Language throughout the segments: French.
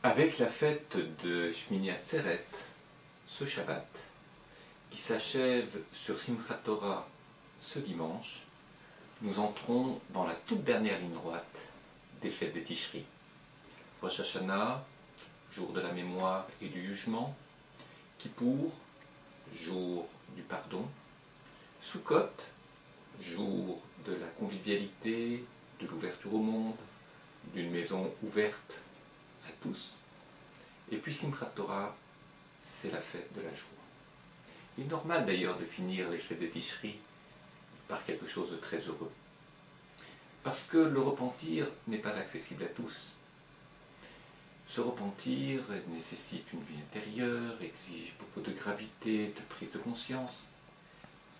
Avec la fête de Shmini Atzeret, ce Shabbat, qui s'achève sur Simchat Torah ce dimanche, nous entrons dans la toute dernière ligne droite des fêtes des Tishri. Rosh Hashanah, jour de la mémoire et du jugement, Kippour, jour du pardon, Sukkot, jour de la convivialité, de l'ouverture au monde, d'une maison ouverte à tous. Et puis Simchat Torah, c'est la fête de la joie. Il est normal d'ailleurs de finir les fêtes des Tishri par quelque chose de très heureux. Parce que le repentir n'est pas accessible à tous. Se repentir nécessite une vie intérieure, exige beaucoup de gravité, de prise de conscience.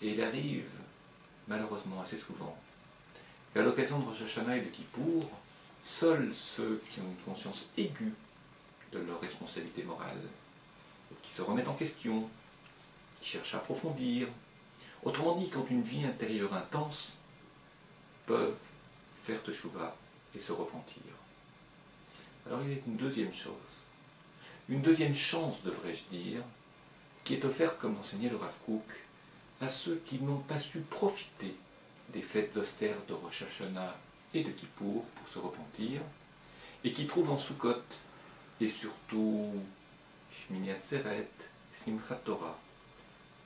Et il arrive, malheureusement assez souvent, qu'à l'occasion de Rosh Hashanah et de Kippour, seuls ceux qui ont une conscience aiguë de leur responsabilité morale, qui se remettent en question, qui cherchent à approfondir, autrement dit, qui ont une vie intérieure intense, peuvent faire teshuva et se repentir. Alors il y a une deuxième chose, une deuxième chance, devrais-je dire, qui est offerte, comme l'enseignait le Rav Kook, à ceux qui n'ont pas su profiter des fêtes austères de Rosh Hashanah et de Kippour pour se repentir, et qui trouvent en Sukkot, et surtout Shmini Atzeret, Simchat Torah,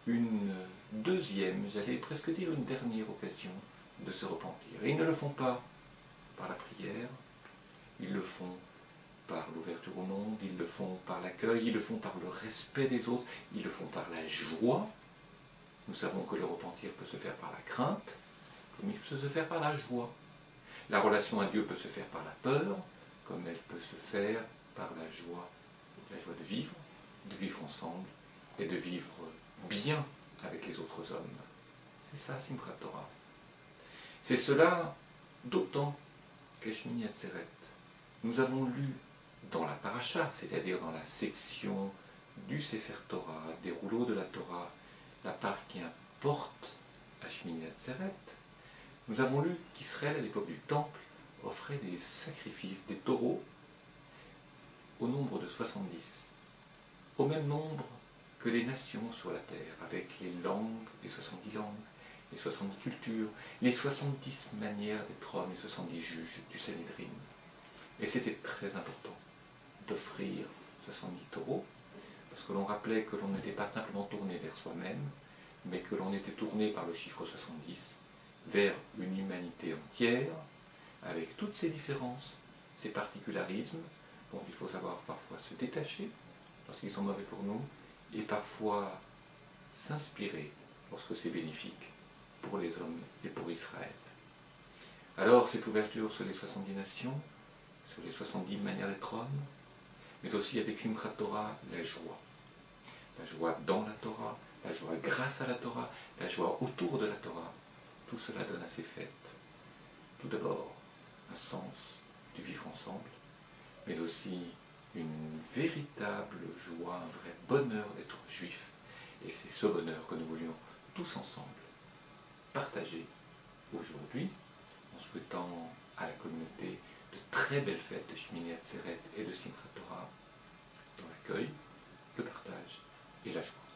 une deuxième, j'allais presque dire une dernière occasion de se repentir. Et ils ne le font pas par la prière, ils le font par l'ouverture au monde, ils le font par l'accueil, ils le font par le respect des autres, ils le font par la joie. Nous savons que le repentir peut se faire par la crainte, comme il peut se faire par la joie. La relation à Dieu peut se faire par la peur, comme elle peut se faire par la joie de vivre ensemble et de vivre bien avec les autres hommes. C'est ça, Simchat Torah. C'est cela d'autant qu'à Shmini Atzeret, nous avons lu dans la paracha, c'est-à-dire dans la section du Sefer Torah, des rouleaux de la Torah, la part qui importe à Shmini Atzeret, nous avons lu qu'Israël, à l'époque du Temple, offrait des sacrifices, des taureaux, au nombre de 70, au même nombre que les nations sur la terre, avec les langues, les 70 langues, les 70 cultures, les 70 manières d'être homme, les 70 juges du Sanhédrin. Et c'était très important d'offrir 70 taureaux, parce que l'on rappelait que l'on n'était pas simplement tourné vers soi-même, mais que l'on était tourné par le chiffre 70 vers une humanité entière, avec toutes ses différences, ses particularismes, dont il faut savoir parfois se détacher lorsqu'ils sont mauvais pour nous, et parfois s'inspirer lorsque c'est bénéfique pour les hommes et pour Israël. Alors cette ouverture sur les 70 nations, sur les 70 manières d'être homme, mais aussi avec Simchat Torah, la joie dans la Torah, la joie grâce à la Torah, la joie autour de la Torah, tout cela donne à ces fêtes, tout d'abord, un sens du vivre ensemble, mais aussi une véritable joie, un vrai bonheur d'être juif. Et c'est ce bonheur que nous voulions tous ensemble partager aujourd'hui, en souhaitant à la communauté de très belles fêtes de Shmini Atzeret et de Simchat Torah, dans l'accueil, le partage et la joie.